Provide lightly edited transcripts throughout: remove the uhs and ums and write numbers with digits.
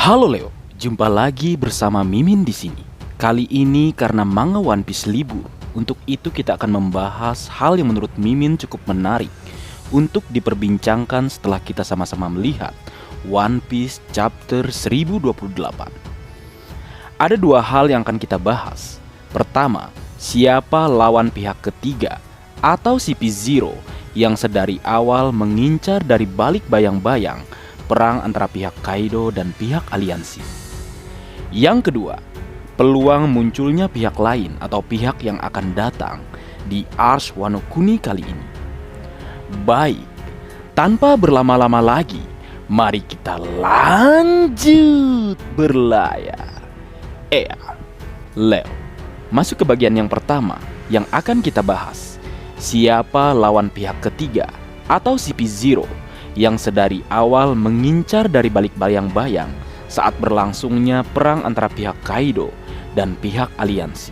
Halo Leo, jumpa lagi bersama Mimin di sini. Kali ini karena manga One Piece libur, untuk itu kita akan membahas hal yang menurut Mimin cukup menarik untuk diperbincangkan setelah kita sama-sama melihat One Piece Chapter 1028. Ada dua hal yang akan kita bahas. Pertama, siapa lawan pihak ketiga atau CP0 yang sedari awal mengincar dari balik bayang-bayang perang antara pihak Kaido dan pihak aliansi. Yang kedua, peluang munculnya pihak lain atau pihak yang akan datang di Ars Wano Kuni kali ini. Baik, tanpa berlama-lama lagi, mari kita lanjut berlayar. Leo, masuk ke bagian yang pertama yang akan kita bahas. Siapa lawan pihak ketiga atau CP0 yang sedari awal mengincar dari balik bayang-bayang saat berlangsungnya perang antara pihak Kaido dan pihak aliansi.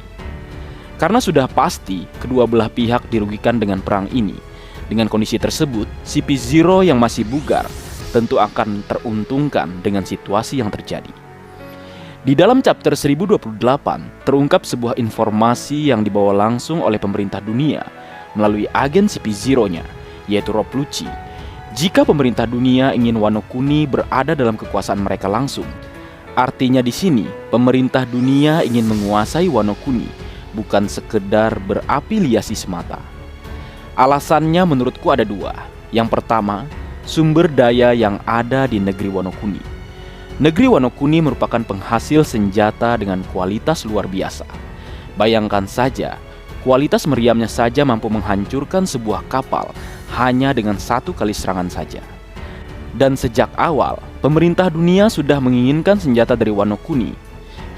Karena sudah pasti kedua belah pihak dirugikan dengan perang ini. Dengan kondisi tersebut, CP0 yang masih bugar tentu akan teruntungkan dengan situasi yang terjadi. Di dalam chapter 1028 terungkap sebuah informasi yang dibawa langsung oleh pemerintah dunia melalui agen CP0-nya, yaitu Rob Lucci. Jika pemerintah dunia ingin Wano Kuni berada dalam kekuasaan mereka langsung, artinya di sini pemerintah dunia ingin menguasai Wano Kuni, bukan sekedar berafiliasi semata. Alasannya menurutku ada dua. Yang pertama, sumber daya yang ada di negeri Wano Kuni. Negeri Wano Kuni merupakan penghasil senjata dengan kualitas luar biasa. Bayangkan saja, kualitas meriamnya saja mampu menghancurkan sebuah kapal hanya dengan satu kali serangan saja. Dan sejak awal, pemerintah dunia sudah menginginkan senjata dari Wano Kuni.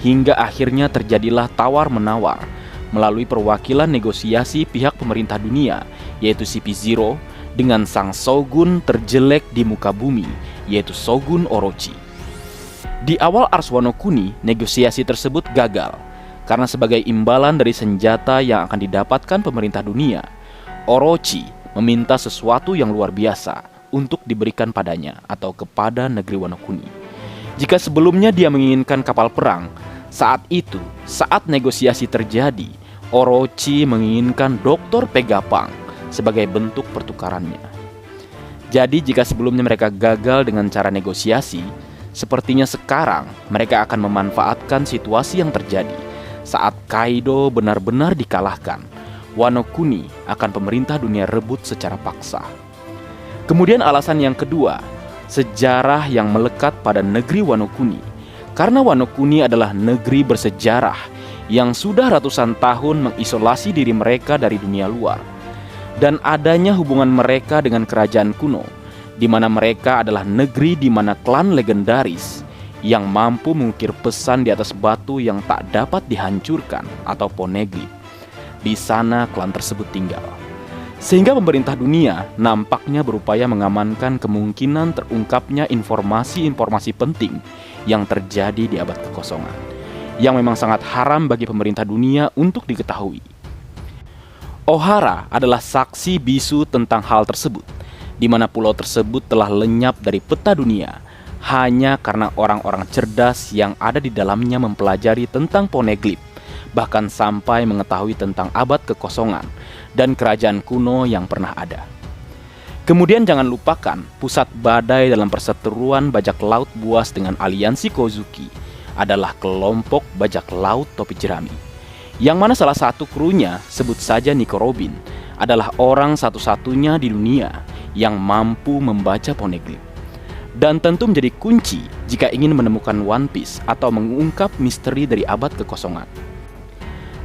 Hingga akhirnya terjadilah tawar-menawar melalui perwakilan negosiasi pihak pemerintah dunia, yaitu CP0, dengan sang shogun terjelek di muka bumi, yaitu Shogun Orochi. Di awal Ars Wano Kuni, negosiasi tersebut gagal karena sebagai imbalan dari senjata yang akan didapatkan pemerintah dunia, Orochi meminta sesuatu yang luar biasa untuk diberikan padanya atau kepada negeri Wano Kuni. Jika sebelumnya dia menginginkan kapal perang, saat negosiasi terjadi, Orochi menginginkan Dr. Pegapang sebagai bentuk pertukarannya. Jadi jika sebelumnya mereka gagal dengan cara negosiasi, sepertinya sekarang mereka akan memanfaatkan situasi yang terjadi saat Kaido benar-benar dikalahkan. Wano Kuni akan pemerintah dunia rebut secara paksa. Kemudian alasan yang kedua, sejarah yang melekat pada negeri Wano Kuni. Karena Wano Kuni adalah negeri bersejarah yang sudah ratusan tahun mengisolasi diri mereka dari dunia luar. Dan adanya hubungan mereka dengan kerajaan kuno, di mana mereka adalah negeri di mana klan legendaris yang mampu mengukir pesan di atas batu yang tak dapat dihancurkan atau poneglyph. Di sana klan tersebut tinggal. Sehingga pemerintah dunia nampaknya berupaya mengamankan kemungkinan terungkapnya informasi-informasi penting yang terjadi di abad kekosongan, yang memang sangat haram bagi pemerintah dunia untuk diketahui. Ohara adalah saksi bisu tentang hal tersebut, di mana pulau tersebut telah lenyap dari peta dunia hanya karena orang-orang cerdas yang ada di dalamnya mempelajari tentang poneglyph, bahkan sampai mengetahui tentang abad kekosongan dan kerajaan kuno yang pernah ada. Kemudian jangan lupakan pusat badai dalam perseteruan bajak laut buas dengan aliansi Kozuki adalah kelompok bajak laut topi jerami, yang mana salah satu krunya, sebut saja Nico Robin, adalah orang satu-satunya di dunia yang mampu membaca poneglyph. Dan tentu menjadi kunci jika ingin menemukan One Piece atau mengungkap misteri dari abad kekosongan.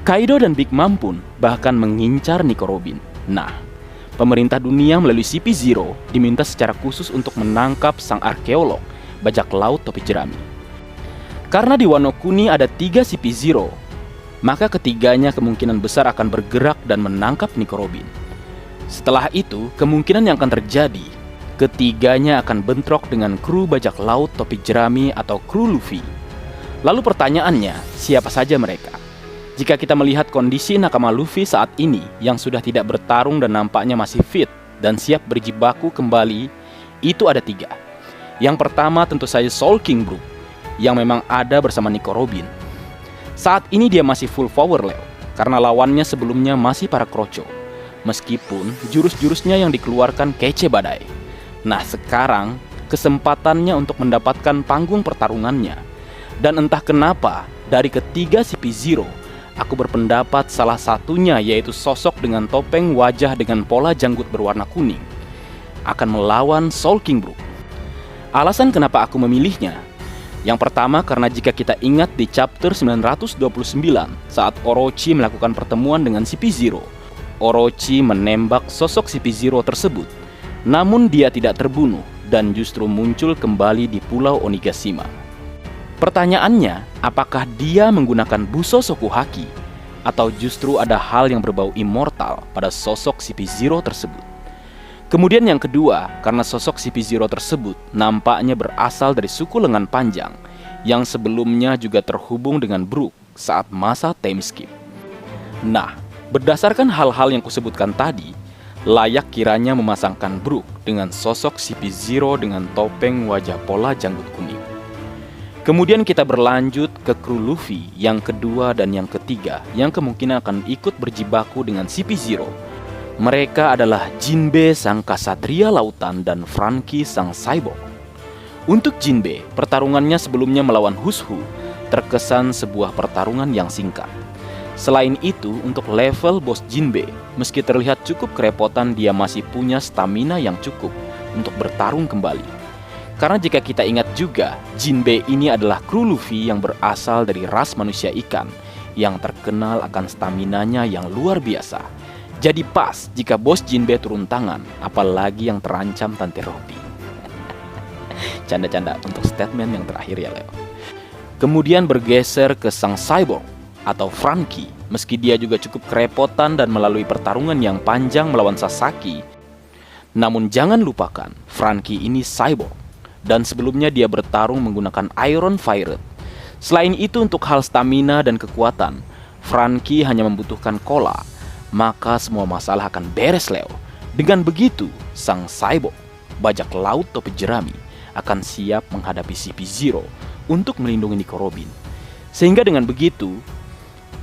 Kaido dan Big Mom pun bahkan mengincar Nico Robin. Nah, pemerintah dunia melalui CP0 diminta secara khusus untuk menangkap sang arkeolog bajak laut topi jerami. Karena di Wano Kuni ada 3 CP0, maka ketiganya kemungkinan besar akan bergerak dan menangkap Nico Robin. Setelah itu, kemungkinan yang akan terjadi, ketiganya akan bentrok dengan kru bajak laut topi jerami atau kru Luffy. Lalu pertanyaannya, siapa saja mereka? Jika kita melihat kondisi nakama Luffy saat ini yang sudah tidak bertarung dan nampaknya masih fit dan siap berjibaku kembali, itu ada 3. Yang pertama tentu saja Soul King Brook. yang memang ada bersama Nico Robin. Saat ini dia masih full power, Leo, karena lawannya sebelumnya masih para kroco. Meskipun jurus-jurusnya yang dikeluarkan kece badai. Nah, sekarang kesempatannya untuk mendapatkan panggung pertarungannya. Dan entah kenapa, dari ketiga CP0, aku berpendapat salah satunya yaitu sosok dengan topeng wajah dengan pola janggut berwarna kuning akan melawan Soul King Brook. Alasan kenapa aku memilihnya, yang pertama karena jika kita ingat di chapter 929 saat Orochi melakukan pertemuan dengan CP0, Orochi menembak sosok CP0 tersebut, namun dia tidak terbunuh dan justru muncul kembali di Pulau Onigashima. Pertanyaannya, apakah dia menggunakan Buso Sokuhaki atau justru ada hal yang berbau immortal pada sosok CP0 tersebut? Kemudian yang kedua, karena sosok CP0 tersebut nampaknya berasal dari suku lengan panjang yang sebelumnya juga terhubung dengan Brook saat masa time skip. Nah, berdasarkan hal-hal yang kusebutkan tadi, layak kiranya memasangkan Brook dengan sosok CP0 dengan topeng wajah pola janggut kuning. Kemudian kita berlanjut ke kru Luffy yang kedua dan yang ketiga yang kemungkinan akan ikut berjibaku dengan CP0. Mereka adalah Jinbe sang kasatria lautan dan Franky sang cyborg. Untuk Jinbe, pertarungannya sebelumnya melawan Hushu terkesan sebuah pertarungan yang singkat. Selain itu, untuk level bos Jinbe, meski terlihat cukup kerepotan, dia masih punya stamina yang cukup untuk bertarung kembali. Karena jika kita ingat juga, Jinbe ini adalah kru Luffy yang berasal dari ras manusia ikan yang terkenal akan staminanya yang luar biasa. Jadi pas jika bos Jinbe turun tangan, apalagi yang terancam Tante Robby. Canda-canda untuk statement yang terakhir ya, Leo. Kemudian bergeser ke sang cyborg atau Franky. Meski dia juga cukup kerepotan dan melalui pertarungan yang panjang melawan Sasaki, namun jangan lupakan, Franky ini cyborg. Dan sebelumnya dia bertarung menggunakan Iron Fire. Selain itu untuk hal stamina dan kekuatan, Franky hanya membutuhkan cola. Maka semua masalah akan beres, Leo. Dengan begitu, sang cyborg, bajak laut topi jerami, akan siap menghadapi CP0 untuk melindungi Nico Robin. Sehingga dengan begitu,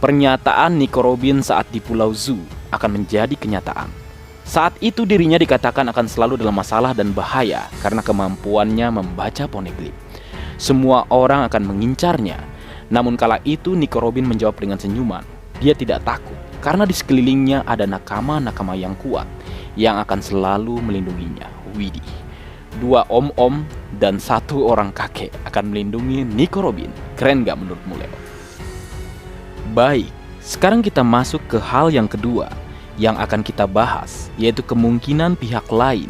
pernyataan Nico Robin saat di Pulau Zoo akan menjadi kenyataan. Saat itu dirinya dikatakan akan selalu dalam masalah dan bahaya karena kemampuannya membaca poneglyph. Semua orang akan mengincarnya. Namun kala itu Nico Robin menjawab dengan senyuman. Dia tidak takut karena di sekelilingnya ada nakama-nakama yang kuat yang akan selalu melindunginya. Widih, 2 om-om dan 1 orang kakek akan melindungi Nico Robin. Keren gak menurutmu, Leo? Baik, sekarang kita masuk ke hal yang kedua yang akan kita bahas, yaitu kemungkinan pihak lain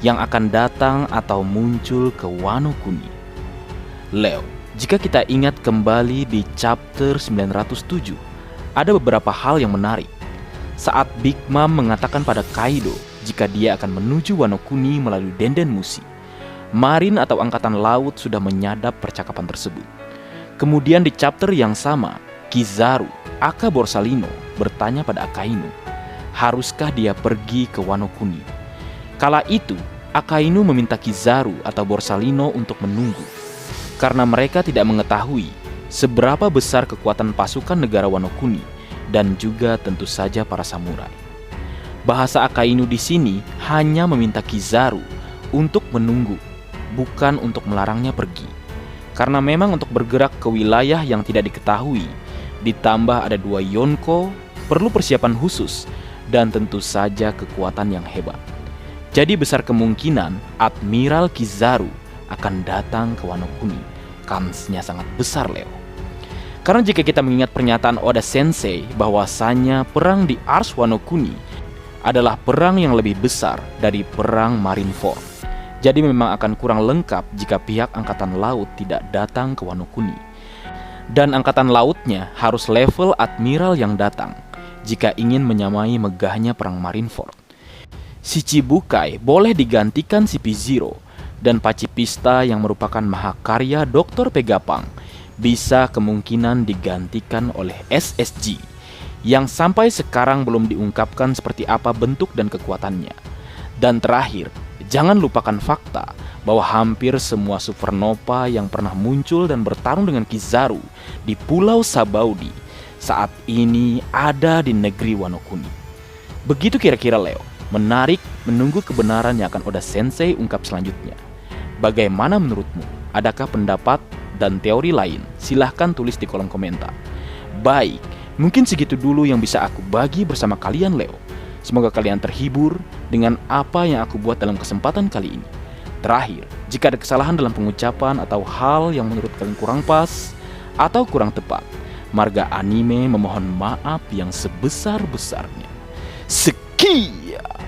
yang akan datang atau muncul ke Wano Kuni. Leo, jika kita ingat kembali di chapter 907, ada beberapa hal yang menarik. Saat Big Mom mengatakan pada Kaido jika dia akan menuju Wano Kuni melalui Denden Mushi, Marin atau Angkatan Laut sudah menyadap percakapan tersebut. Kemudian di chapter yang sama, Kizaru, aka Borsalino, bertanya pada Akainu, haruskah dia pergi ke Wano Kuni? Kala itu, Akainu meminta Kizaru atau Borsalino untuk menunggu, karena mereka tidak mengetahui seberapa besar kekuatan pasukan negara Wano Kuni dan juga tentu saja para samurai. Bahasa Akainu di sini hanya meminta Kizaru untuk menunggu, bukan untuk melarangnya pergi. Karena memang untuk bergerak ke wilayah yang tidak diketahui, ditambah ada 2 Yonko, perlu persiapan khusus dan tentu saja kekuatan yang hebat. Jadi besar kemungkinan Admiral Kizaru akan datang ke Wano Kuni. Kansnya sangat besar, Leo. Karena jika kita mengingat pernyataan Oda Sensei bahwasanya perang di Ars Wano Kuni adalah perang yang lebih besar dari perang Marineford. Jadi memang akan kurang lengkap jika pihak Angkatan Laut tidak datang ke Wano Kuni. Dan Angkatan Lautnya harus level Admiral yang datang jika ingin menyamai megahnya perang Marineford. Shichibukai boleh digantikan CP0 dan Pacifista yang merupakan mahakarya Dr. Pegapang bisa kemungkinan digantikan oleh SSG yang sampai sekarang belum diungkapkan seperti apa bentuk dan kekuatannya. Dan terakhir, Jangan lupakan fakta bahwa hampir semua supernova yang pernah muncul dan bertarung dengan Kizaru di Pulau Sabaudi saat ini ada di negeri Wano Kuni. Begitu kira-kira Leo, menarik menunggu kebenaran yang akan Oda Sensei ungkap selanjutnya. Bagaimana menurutmu? Adakah pendapat dan teori lain? Silahkan tulis di kolom komentar. Baik, mungkin segitu dulu yang bisa aku bagi bersama kalian Leo. Semoga kalian terhibur dengan apa yang aku buat dalam kesempatan kali ini. Terakhir, jika ada kesalahan dalam pengucapan atau hal yang menurut kalian kurang pas atau kurang tepat, Marga Anime memohon maaf yang sebesar-besarnya. Sekian.